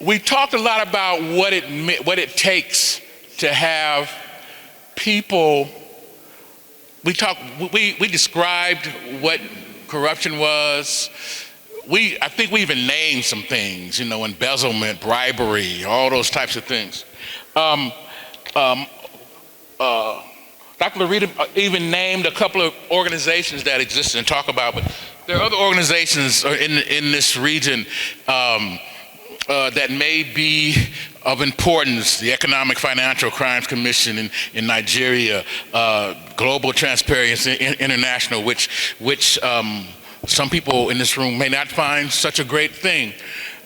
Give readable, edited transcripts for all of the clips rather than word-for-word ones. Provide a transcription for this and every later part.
we talked a lot about what it takes to have people. We described what corruption was. I think we even named some things, embezzlement, bribery, all those types of things. Dr. Larita even named a couple of organizations that exist and talk about, but there are other organizations in this region that may be of importance. The Economic Financial Crimes Commission in Nigeria, Global Transparency International, which some people in this room may not find such a great thing.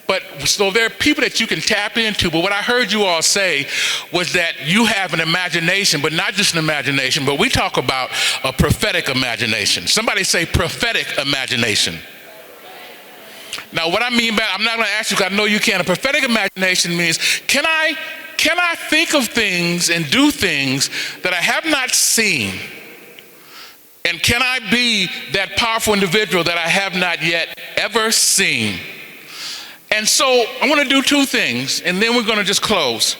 But so there are people that you can tap into, but what I heard you all say was that you have an imagination, but not just an imagination, but we talk about a prophetic imagination. Somebody say prophetic imagination. Now what I mean by, I'm not going to ask you because I know you can. A prophetic imagination means, can I think of things and do things that I have not seen? And can I be that powerful individual that I have not yet ever seen? And so I want to do two things, and then we're going to just close.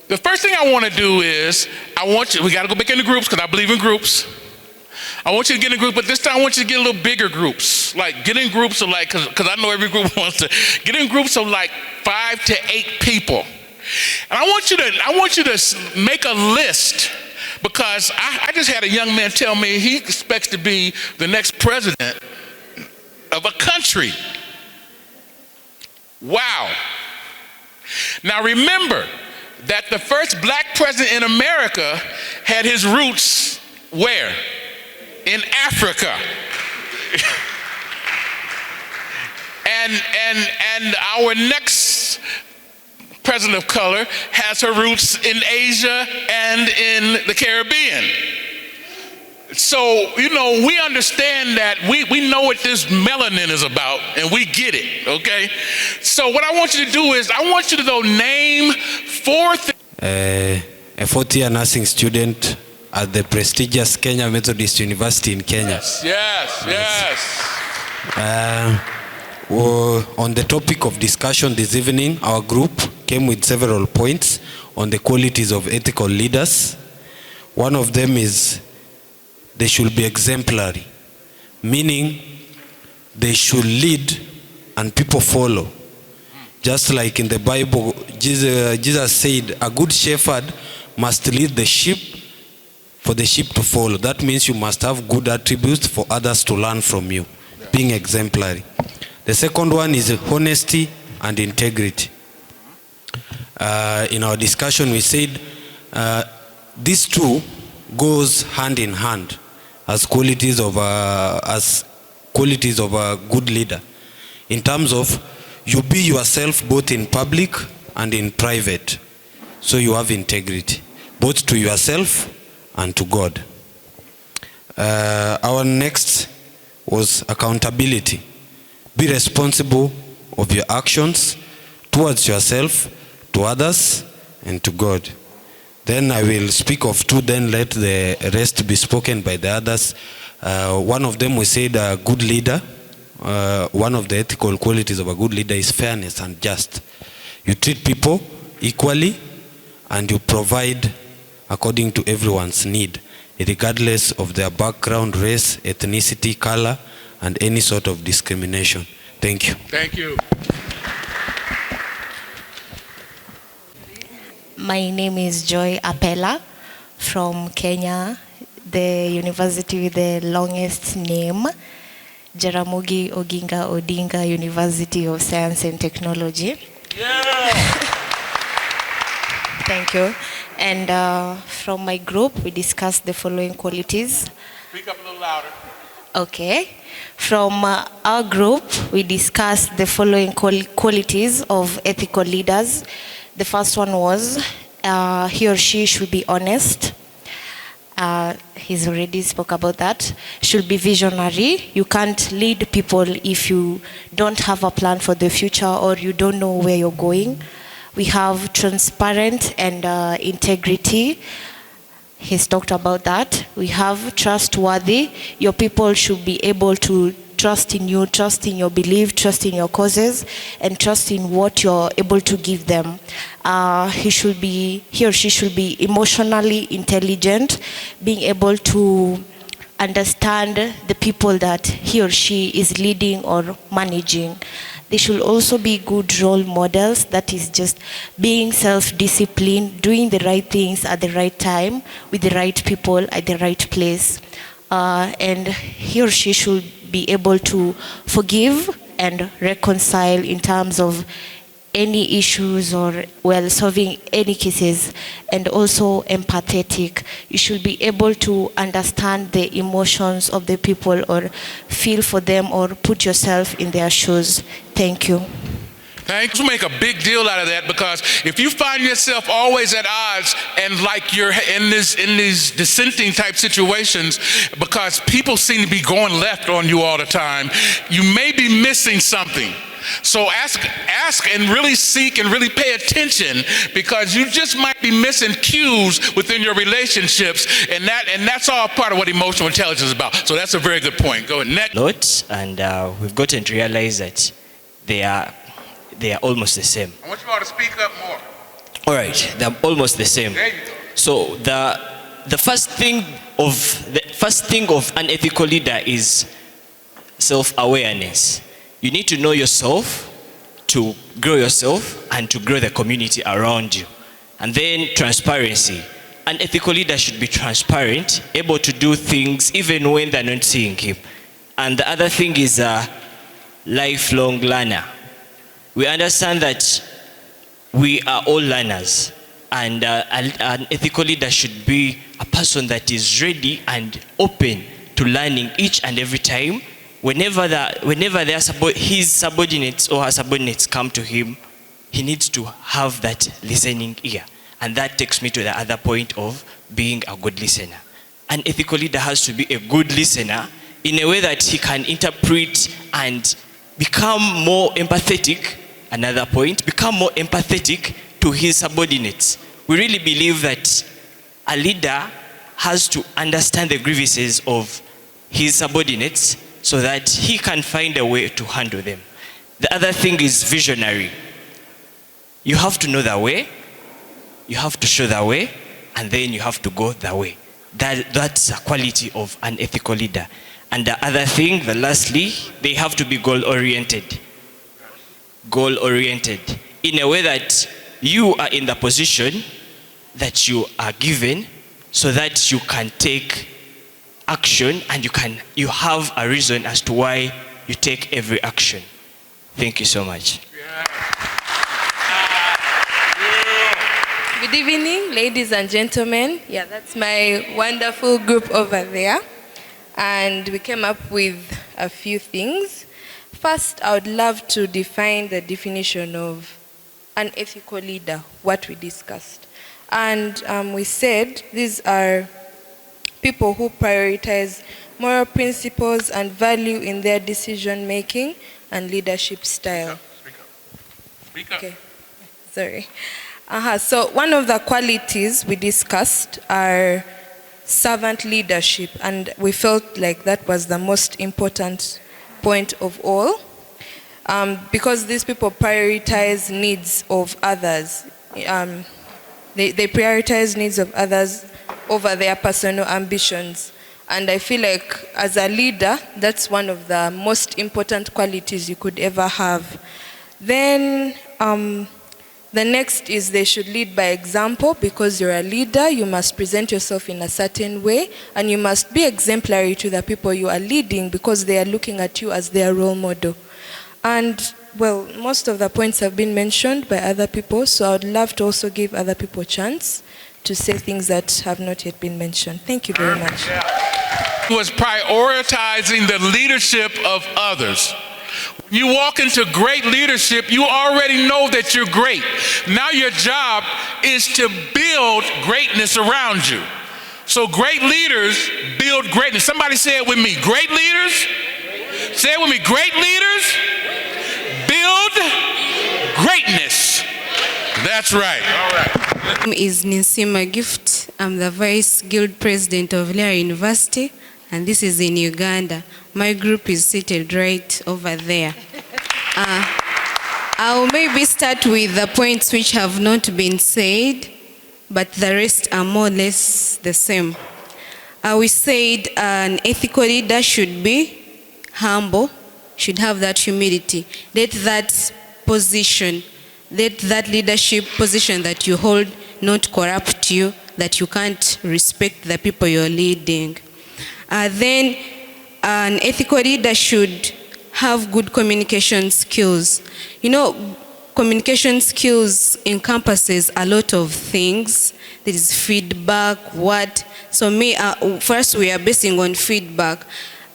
The first thing I want to do is, we got to go back into groups because I believe in groups. I want you to get in groups, but this time I want you to get a little bigger groups. Like get in groups of because I know every group wants to, get in groups of 5 to 8 people. And I want you to make a list, because I just had a young man tell me he expects to be the next president of a country. Wow. Now remember that the first black president in America had his roots where? In Africa. and our next president of color has her roots in Asia and in the Caribbean. So, we understand that we know what this melanin is about, and we get it, okay? So what I want you to do is, I want you to name 4 things. A fourth-year nursing student at the prestigious Kenya Methodist University in Kenya. Yes. On the topic of discussion this evening, our group came with several points on the qualities of ethical leaders. One of them is they should be exemplary, meaning they should lead and people follow. Just like in the Bible, Jesus said, a good shepherd must lead the sheep for the sheep to follow. That means you must have good attributes for others to learn from you, being exemplary. The second one is honesty and integrity. In our discussion, we said these two goes hand in hand as qualities of a good leader. In terms of you be yourself both in public and in private, so you have integrity both to yourself and to God. Our next was accountability. Be responsible of your actions towards yourself, to others, and to God. Then I will speak of 2, then let the rest be spoken by the others. One of them, we said a good leader. One of the ethical qualities of a good leader is fairness and just. You treat people equally and you provide according to everyone's need, regardless of their background, race, ethnicity, color, and any sort of discrimination. Thank you. Thank you. My name is Joy Apella from Kenya, the university with the longest name, Jaramogi Oginga Odinga University of Science and Technology. Yeah. Thank you. And from my group, we discussed the following qualities. Speak up a little louder. Okay. From our group, we discussed the following qualities of ethical leaders. The first one was he or she should be honest. He's already spoke about that. Should be visionary. You can't lead people if you don't have a plan for the future or you don't know where you're going. We have transparent and integrity. He's talked about that. We have trustworthy. Your people should be able to trust in you, trust in your belief, trust in your causes, and trust in what you're able to give them. He or she should be emotionally intelligent, being able to understand the people that he or she is leading or managing. They should also be good role models, that is just being self-disciplined, doing the right things at the right time, with the right people at the right place. And he or she should be able to forgive and reconcile in terms of any issues or solving any cases, and also empathetic. You should be able to understand the emotions of the people or feel for them or put yourself in their shoes. Thank you. Thanks. We make a big deal out of that, because if you find yourself always at odds and like you're in these dissenting type situations because people seem to be going left on you all the time, you may be missing something. So ask and really seek and really pay attention, because you just might be missing cues within your relationships, and that's all part of what emotional intelligence is about. So that's a very good point. Go ahead. Next. Lot, and we've gotten to realize that they are almost the same. I want you all to speak up more. All right, they're almost the same. There you go. So the first thing of an ethical leader is self-awareness. You need to know yourself, to grow yourself, and to grow the community around you. And then transparency. An ethical leader should be transparent, able to do things even when they're not seeing him. And the other thing is a lifelong learner. We understand that we are all learners, and an ethical leader should be a person that is ready and open to learning each and every time. Whenever his subordinates or her subordinates come to him, he needs to have that listening ear. And that takes me to the other point of being a good listener. An ethical leader has to be a good listener in a way that he can interpret and become more empathetic. Another point, become more empathetic to his subordinates. We really believe that a leader has to understand the grievances of his subordinates so that he can find a way to handle them. The other thing is visionary. You have to know the way, you have to show the way, and then you have to go the way. That's a quality of an ethical leader. And the other thing, lastly, they have to be goal-oriented. Goal-oriented in a way that you are in the position that you are given, so that you can take action and you have a reason as to why you take every action. Thank you so much. Good evening, ladies and gentlemen. Yeah, that's my wonderful group over there. And we came up with a few things. First, I would love to define the definition of an ethical leader, what we discussed. And we said these are people who prioritize moral principles and value in their decision making and leadership style. Speak up. Okay, sorry. So one of the qualities we discussed are servant leadership, and we felt like that was the most important point of all, because these people prioritize needs of others. They prioritize needs of others over their personal ambitions. And I feel like as a leader, that's one of the most important qualities you could ever have. Then the next is they should lead by example. Because you're a leader, you must present yourself in a certain way, and you must be exemplary to the people you are leading, because they are looking at you as their role model. And well, most of the points have been mentioned by other people, so I would love to also give other people a chance to say things that have not yet been mentioned. Thank you very much. Was prioritizing the leadership of others. When you walk into great leadership, you already know that you're great. Now your job is to build greatness around you. So great leaders build greatness. Somebody say it with me. Great leaders? Say it with me. Great leaders build greatness. That's right. All right. My name is Ninsima Gift. I'm the Vice Guild President of Lear University, and this is in Uganda. My group is seated right over there. I'll maybe start with the points which have not been said, but the rest are more or less the same. We said an ethical leader should be humble, should have that humility. Let that position, let that leadership position that you hold not corrupt you, that you can't respect the people you're leading. Then an ethical leader should have good communication skills. You know, communication skills encompasses a lot of things. There is feedback, what. So first we are basing on feedback.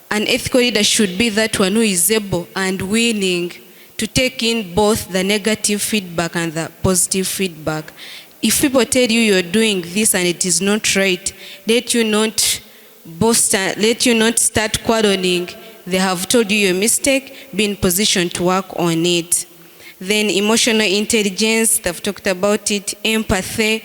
An ethical leader should be that one who is able and willing to take in both the negative feedback and the positive feedback. If people tell you you're doing this and it is not right, let you not boast, let you not start quarreling. They have told you your mistake, be in position to work on it. Then emotional intelligence, they've talked about it, empathy,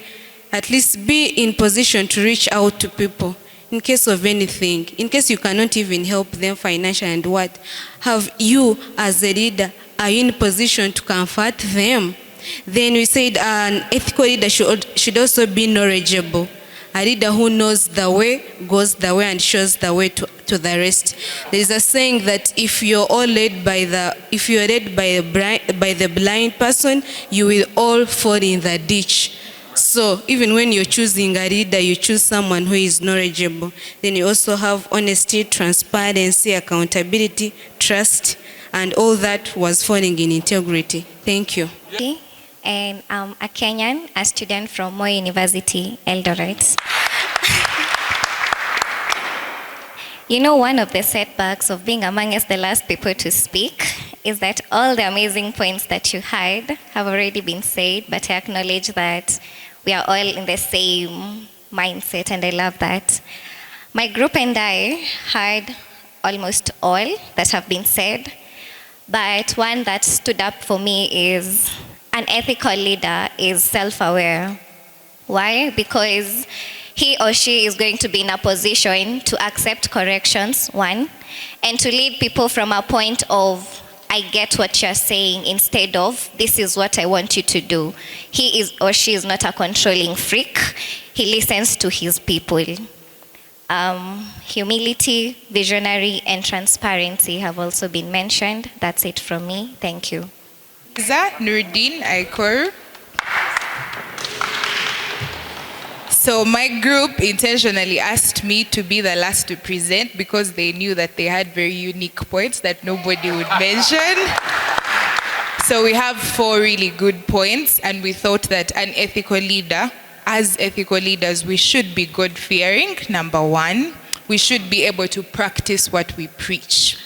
at least be in position to reach out to people in case of anything, in case you cannot even help them financially and what. Have you as a leader, are you in position to comfort them? Then we said an ethical leader should also be knowledgeable. A leader who knows the way, goes the way, and shows the way to the rest. There is a saying that if you're all led by the blind person, you will all fall in the ditch. So even when you're choosing a leader, you choose someone who is knowledgeable. Then you also have honesty, transparency, accountability, trust, and all that was falling in integrity. Thank you. And I'm a Kenyan, a student from Moi University, Eldoret. You know, one of the setbacks of being amongst the last people to speak is that all the amazing points that you had have already been said, but I acknowledge that we are all in the same mindset, and I love that. My group and I heard almost all that have been said, but one that stood up for me is an ethical leader is self-aware. Why? Because he or she is going to be in a position to accept corrections, one, and to lead people from a point of, I get what you're saying, instead of, this is what I want you to do. He is or she is not a controlling freak. He listens to his people. Humility, visionary, and transparency have also been mentioned. That's it from me. Thank you. Nuruddin Aikor. So my group intentionally asked me to be the last to present because they knew that they had very unique points that nobody would mention. So we have 4 really good points, and we thought that an ethical leader, as ethical leaders, we should be God-fearing, number 1. We should be able to practice what we preach.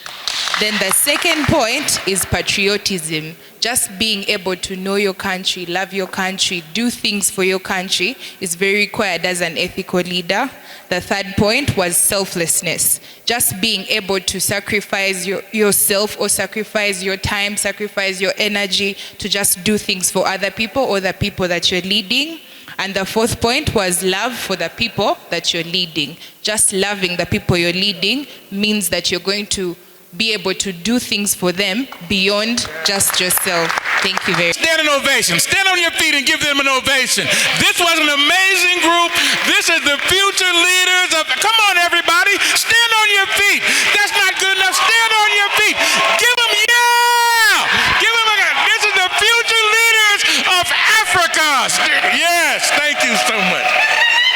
Then the second point is patriotism. Just being able to know your country, love your country, do things for your country is very required as an ethical leader. The third point was selflessness. Just being able to sacrifice yourself, or sacrifice your time, sacrifice your energy to just do things for other people or the people that you're leading. And the fourth point was love for the people that you're leading. Just loving the people you're leading means that you're going to be able to do things for them beyond just yourself. Thank you very much. Stand an ovation. Stand on your feet and give them an ovation. This was an amazing group. This is the future leaders of, come on everybody, stand on your feet. That's not good enough. Stand on your feet. Give them, yeah! Give them this is the future leaders of Africa. Yes, thank you so much.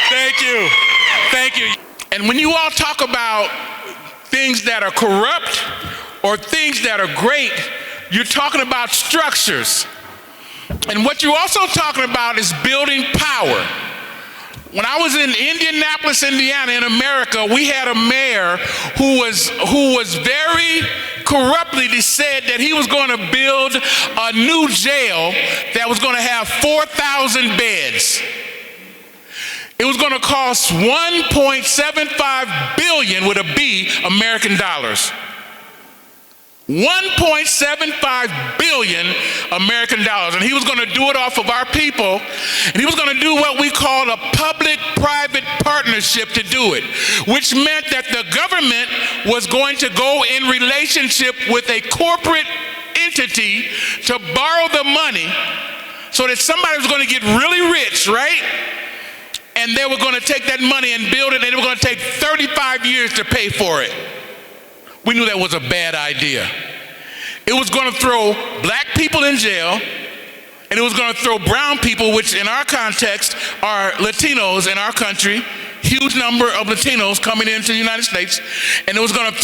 Thank you. Thank you. And when you all talk about things that are corrupt or things that are great, you're talking about structures. And what you're also talking about is building power. When I was in Indianapolis, Indiana, in America, we had a mayor who was very corruptly said that he was going to build a new jail that was going to have 4,000 beds. It was going to cost $1.75 billion with a B American dollars. 1.75 billion American dollars. And he was going to do it off of our people. And he was going to do what we call a public-private partnership to do it, which meant that the government was going to go in relationship with a corporate entity to borrow the money so that somebody was going to get really rich, right? And they were going to take that money and build it, and it was going to take 35 years to pay for it. We knew that was a bad idea. It was going to throw black people in jail, and it was going to throw brown people, which in our context are Latinos in our country, huge number of Latinos coming into the United States, and it was going to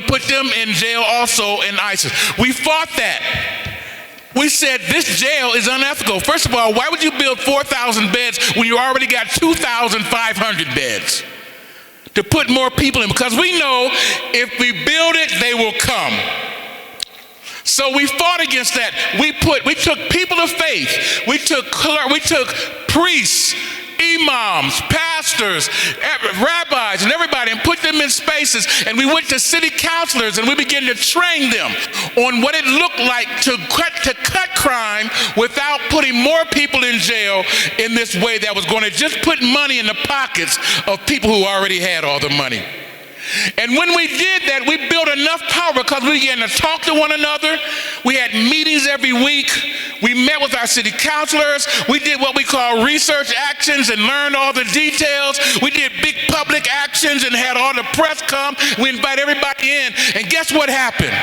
put them in jail also in ISIS. We fought that. We said this jail is unethical. First of all, why would you build 4,000 beds when you already got 2,500 beds? To put more people in, because we know if we build it, they will come. So we fought against that. We took people of faith. We took priests, imams, pastors, rabbis, and everybody, and put them in spaces. And we went to city councilors, and we began to train them on what it looked like to cut crime without putting more people in jail in this way that was going to just put money in the pockets of people who already had all the money. And when we did that, we built enough power because we began to talk to one another. We had meetings every week. We met with our city councilors. We did what we call research actions and learned all the details. We did big public actions and had all the press come. We invite everybody in. And guess what happened?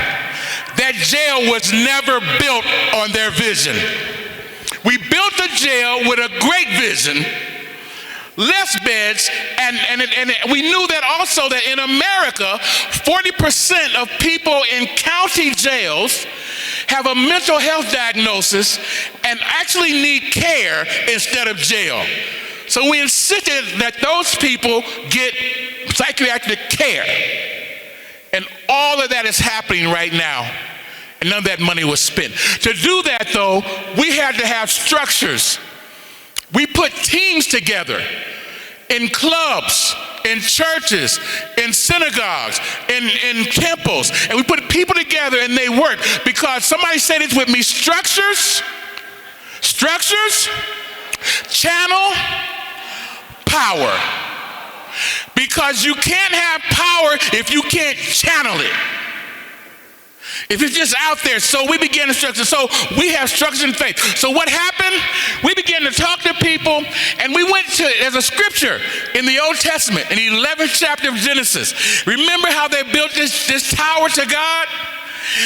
That jail was never built on their vision. We built the jail with a great vision, less beds, and we knew that also that in America, 40% of people in county jails have a mental health diagnosis and actually need care instead of jail. So we insisted that those people get psychiatric care. And all of that is happening right now. And none of that money was spent. To do that, though, we had to have structures. We put teams together in clubs, in churches, in synagogues, in temples, and we put people together and they work, because somebody said it with me: structures channel power. Because you can't have power if you can't channel it. If it's just out there. So we began to structure. So we have structures in faith. So what happened? We began to talk to people, and we went to, there's a scripture in the Old Testament, in the 11th chapter of Genesis. Remember how they built this tower to God?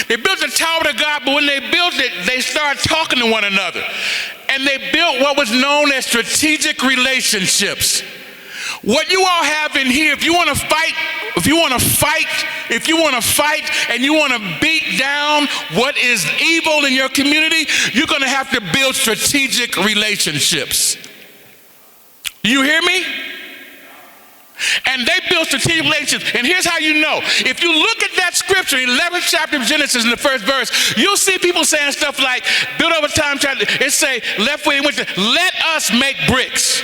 They built the tower to God, but when they built it, they started talking to one another. And they built what was known as strategic relationships. What you all have in here, if you want to fight and you want to beat down what is evil in your community, you're going to have to build strategic relationships. Do you hear me? And they built strategic relationships. And here's how you know. If you look at that scripture, 11th chapter of Genesis in the first verse, you'll see people saying stuff like, build over time, it say, left way, went to, let us make bricks.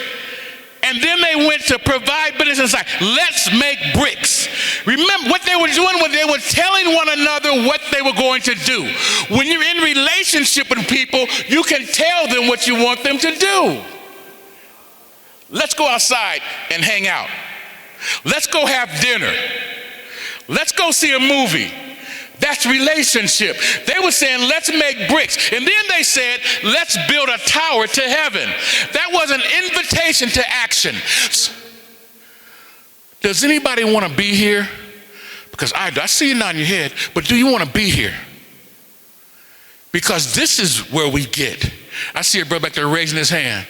And then they went to provide business inside. Let's make bricks. Remember what they were doing when they were telling one another what they were going to do. When you're in relationship with people, you can tell them what you want them to do. Let's go outside and hang out. Let's go have dinner. Let's go see a movie. That's relationship. They were saying, let's make bricks. And then they said, let's build a tower to heaven. That was an invitation to action. Does anybody want to be here? Because I see you nodding your head, but do you want to be here? Because this is where we get. I see a brother back there raising his hand.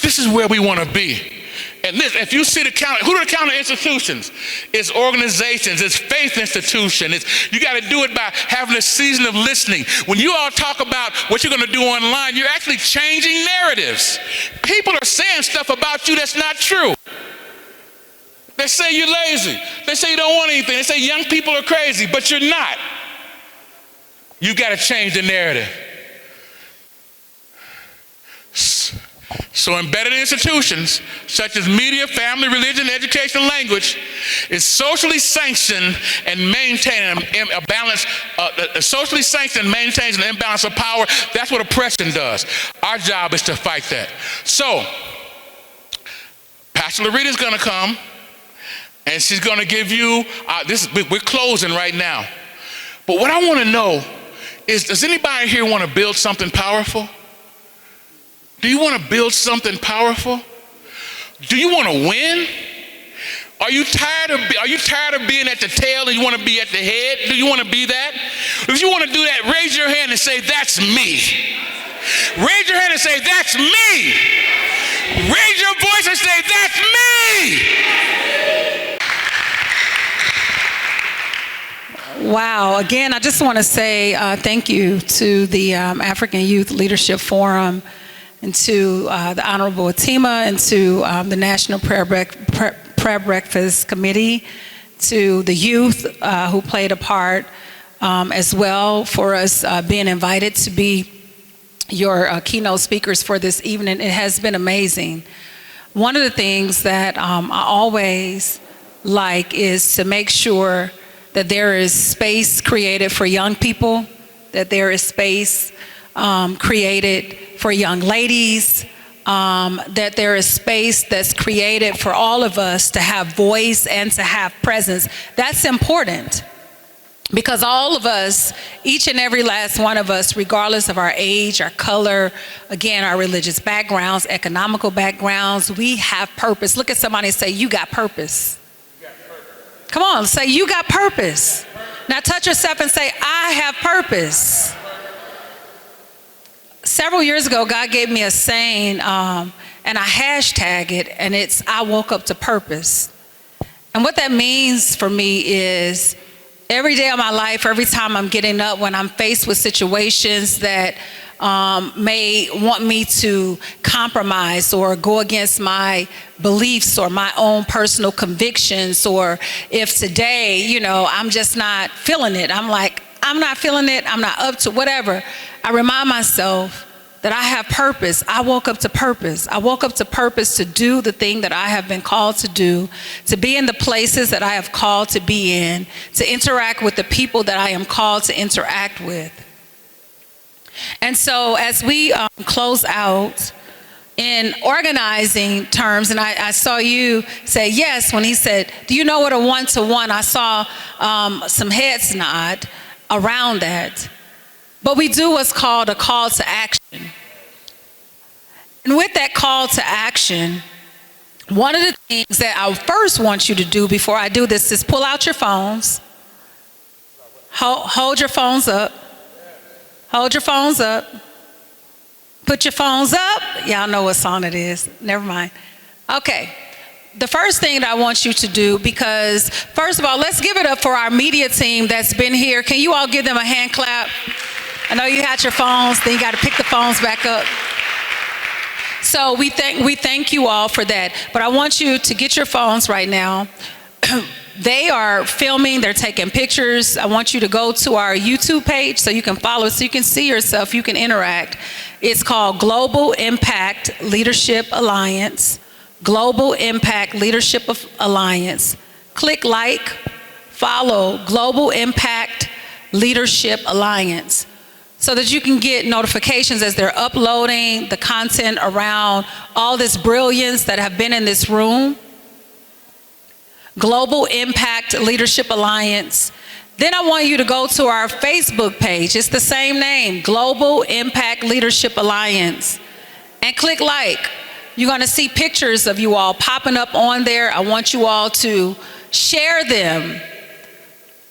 This is where we want to be. And this, if you see the counter, who are the counter institutions? It's organizations, it's faith institution. You got to do it by having a season of listening. When you all talk about what you're going to do online, you're actually changing narratives. People are saying stuff about you that's not true. They say you're lazy. They say you don't want anything. They say young people are crazy, but you're not. You got to change the narrative. So embedded in institutions such as media, family, religion, education, and language is socially sanctioned and maintaining a balance, socially sanctioned and maintains an imbalance of power. That's what oppression does. Our job is to fight that. So, Pastor Lorita's gonna come and she's gonna give you, we're closing right now. But what I wanna know is, does anybody here wanna build something powerful? Do you want to build something powerful? Do you want to win? Are you tired of being at the tail and you want to be at the head? Do you want to be that? If you want to do that, raise your hand and say, that's me. Raise your hand and say, that's me. Raise your voice and say, that's me. Wow. Again, I just want to say thank you to the African Youth Leadership Forum, and to the Honorable Atima, and to the National Prayer Breakfast Committee, to the youth who played a part as well for us being invited to be your keynote speakers for this evening. It has been amazing. One of the things that I always like is to make sure that there is space created for young people, that there is space created for young ladies, that there is space that's created for all of us to have voice and to have presence. That's important, because all of us, each and every last one of us, regardless of our age, our color, again, our religious backgrounds, economical backgrounds, we have purpose. Look at somebody and say, you got purpose. Come on, say, you got purpose. Now touch yourself and say, I have purpose. Several years ago, God gave me a saying, and I hashtag it, and it's, I woke up to purpose. And what that means for me is, every day of my life, every time I'm getting up, when I'm faced with situations that may want me to compromise or go against my beliefs or my own personal convictions, or if today, I'm just not feeling it, I'm like, I'm not feeling it, I'm not up to whatever, I remind myself that I have purpose. I woke up to purpose. I woke up to purpose to do the thing that I have been called to do, to be in the places that I have called to be in, to interact with the people that I am called to interact with. And so as we close out, in organizing terms, and I saw you say yes when he said, do you know what a one-to-one? I saw some heads nod around that. But we do what's called a call to action. And with that call to action, one of the things that I first want you to do before I do this is pull out your phones. Hold your phones up. Hold your phones up. Put your phones up. Y'all know what song it is. Never mind. Okay. The first thing that I want you to do, because first of all, let's give it up for our media team that's been here. Can you all give them a hand clap? I know you had your phones, then you got to pick the phones back up. So we thank you all for that. But I want you to get your phones right now. They are filming, they're taking pictures. I want you to go to our YouTube page so you can follow, so you can see yourself, you can interact. It's called Global Impact Leadership Alliance. Global Impact Leadership Alliance. Click like, follow Global Impact Leadership Alliance, so that you can get notifications as they're uploading the content around all this brilliance that have been in this room. Global Impact Leadership Alliance. Then I want you to go to our Facebook page. It's the same name, Global Impact Leadership Alliance, and click like. You're going to see pictures of you all popping up on there. I want you all to share them.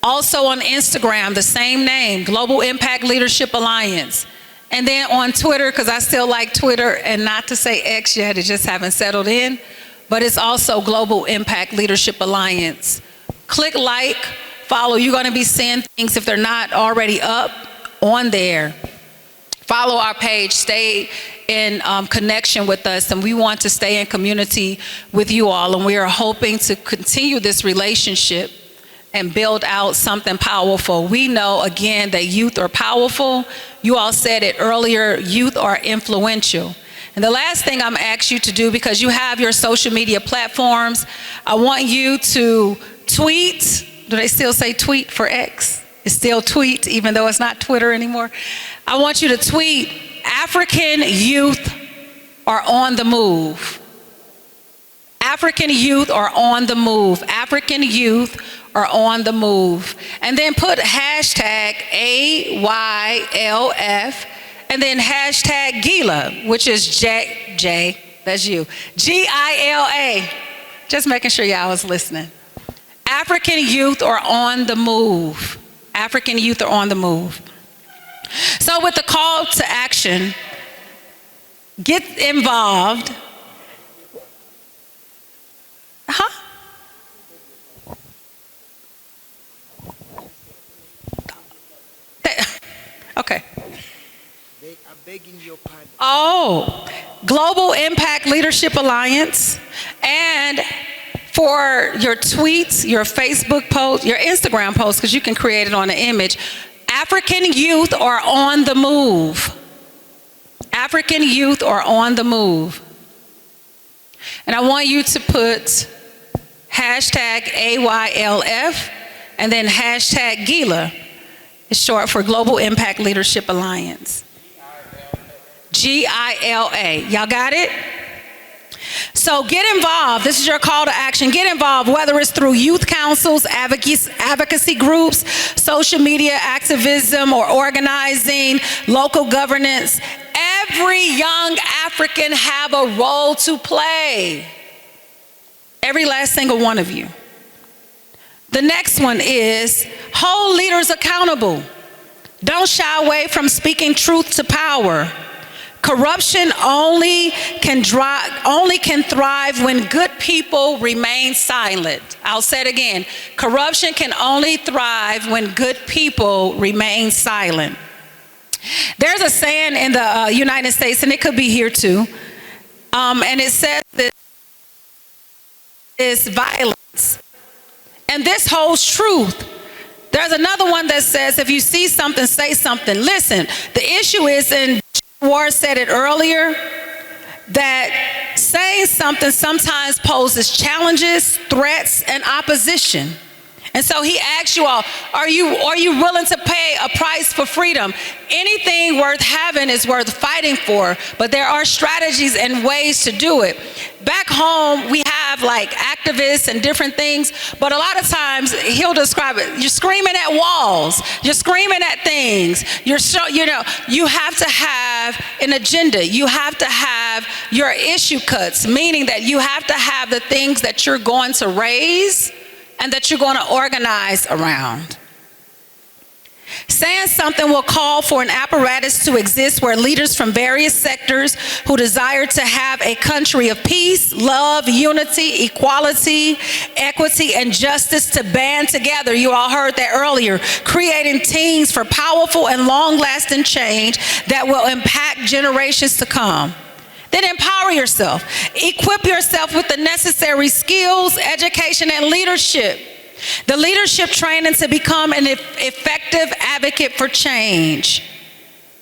Also on Instagram, the same name, Global Impact Leadership Alliance. And then on Twitter, because I still like Twitter, and not to say X yet, it just haven't settled in, but it's also Global Impact Leadership Alliance. Click like, follow. You're going to be seeing things if they're not already up on there. Follow our page, stay in connection with us, and we want to stay in community with you all, and we are hoping to continue this relationship and build out something powerful. We know, again, that youth are powerful. You all said it earlier, youth are influential. And the last thing I'm asking you to do, because you have your social media platforms, I want you to tweet. Do they still say tweet for X? It's still tweet, even though it's not Twitter anymore. I want you to tweet, African youth are on the move. African youth are on the move. African youth are on the move. And then put hashtag AYLF and then hashtag Gila, which is J, that's you, GILA. Just making sure y'all was listening. African youth are on the move. African youth are on the move. So with the call to action, get involved. Okay. They are begging your pardon. Oh, Global Impact Leadership Alliance. And for your tweets, your Facebook posts, your Instagram posts, because you can create it on an image, African youth are on the move. African youth are on the move. And I want you to put hashtag AYLF and then hashtag Gila. It's short for Global Impact Leadership Alliance. GILA. Y'all got it? So get involved. This is your call to action. Get involved, whether it's through youth councils, advocacy groups, social media activism, or organizing, local governance. Every young African have a role to play. Every last single one of you. The next one is hold leaders accountable. Don't shy away from speaking truth to power. Corruption only can thrive when good people remain silent. I'll say it again. Corruption can only thrive when good people remain silent. There's a saying in the United States, and it could be here too, and it says that is violence. And this holds truth. There's another one that says, if you see something, say something. Listen, the issue is, and Juard said it earlier, that saying something sometimes poses challenges, threats, and opposition. And so he asks you all, are you willing to pay a price for freedom? Anything worth having is worth fighting for, but there are strategies and ways to do it. Back home, we have like activists and different things, but a lot of times he'll describe it, you're screaming at walls, you're screaming at things, you have to have an agenda, you have to have your issue cuts, meaning that you have to have the things that you're going to raise and that you're going to organize around. Saying something will call for an apparatus to exist where leaders from various sectors who desire to have a country of peace, love, unity, equality, equity, and justice to band together. You all heard that earlier. Creating teams for powerful and long-lasting change that will impact generations to come. Then empower yourself. Equip yourself with the necessary skills, education, and leadership. The leadership training to become an effective advocate for change.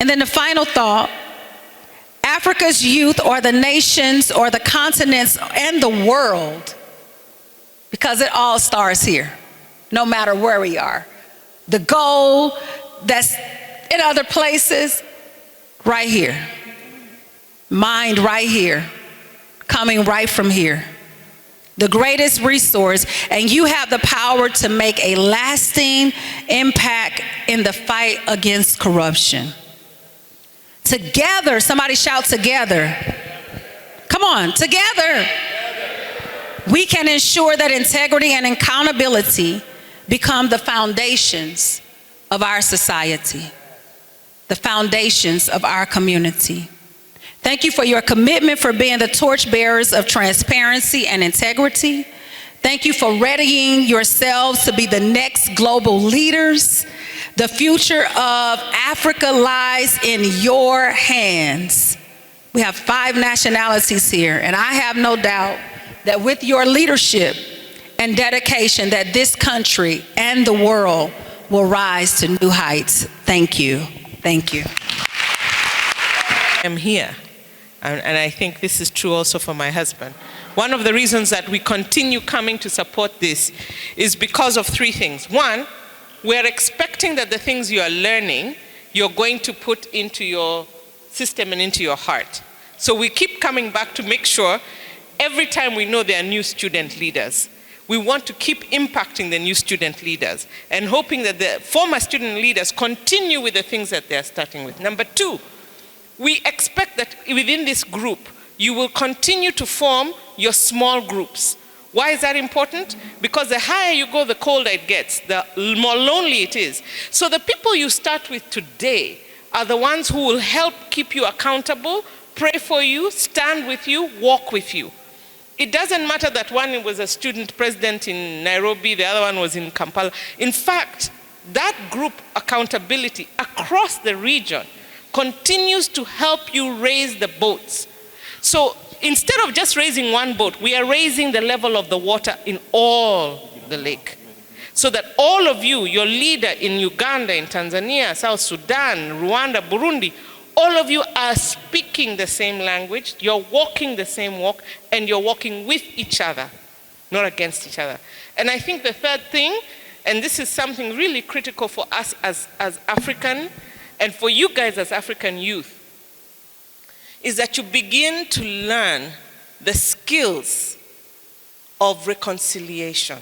And then the final thought, Africa's youth or the nations or the continents and the world, because it all starts here, no matter where we are. The goal that's in other places, right here. Mind right here, coming right from here. The greatest resource, and you have the power to make a lasting impact in the fight against corruption. Together, somebody shout together. Come on, together. We can ensure that integrity and accountability become the foundations of our society, the foundations of our community. Thank you for your commitment for being the torchbearers of transparency and integrity. Thank you for readying yourselves to be the next global leaders. The future of Africa lies in your hands. We have 5 nationalities here, and I have no doubt that with your leadership and dedication that this country and the world will rise to new heights. Thank you. Thank you. I'm here. And I think this is true also for my husband. One of the reasons that we continue coming to support this is because of three things. One, we're expecting that the things you are learning, you're going to put into your system and into your heart. So we keep coming back to make sure every time we know there are new student leaders, we want to keep impacting the new student leaders and hoping that the former student leaders continue with the things that they're starting with. Number two, we expect that within this group, you will continue to form your small groups. Why is that important? Because the higher you go, the colder it gets, the more lonely it is. So the people you start with today are the ones who will help keep you accountable, pray for you, stand with you, walk with you. It doesn't matter that one was a student president in Nairobi, the other one was in Kampala. In fact, that group accountability across the region continues to help you raise the boats. So instead of just raising one boat, we are raising the level of the water in all the lake. So that all of you, your leader in Uganda, in Tanzania, South Sudan, Rwanda, Burundi, all of you are speaking the same language, you're walking the same walk, and you're walking with each other, not against each other. And I think the third thing, and this is something really critical for us as African, and for you guys as African youth, is that you begin to learn the skills of reconciliation.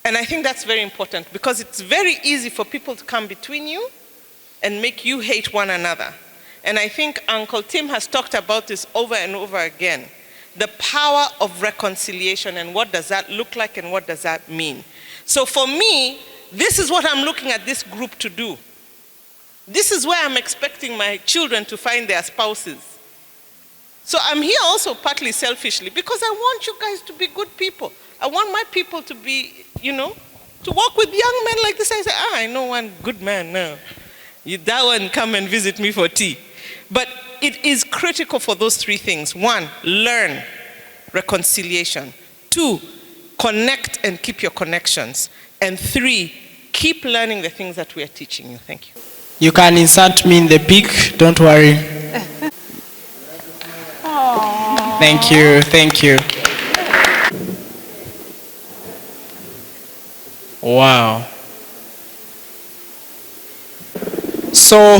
And I think that's very important because it's very easy for people to come between you and make you hate one another. And I think Uncle Tim has talked about this over and over again. The power of reconciliation and what does that look like and what does that mean. So for me, this is what I'm looking at this group to do. This is where I'm expecting my children to find their spouses. So I'm here also partly selfishly because I want you guys to be good people. I want my people to be, to walk with young men like this. I say, I know one good man now. That one come and visit me for tea. But it is critical for those three things. One, learn reconciliation. Two, connect and keep your connections. And three, keep learning the things that we are teaching you. Thank you. You can insert me in the pic, don't worry. Thank you, thank you. Wow. So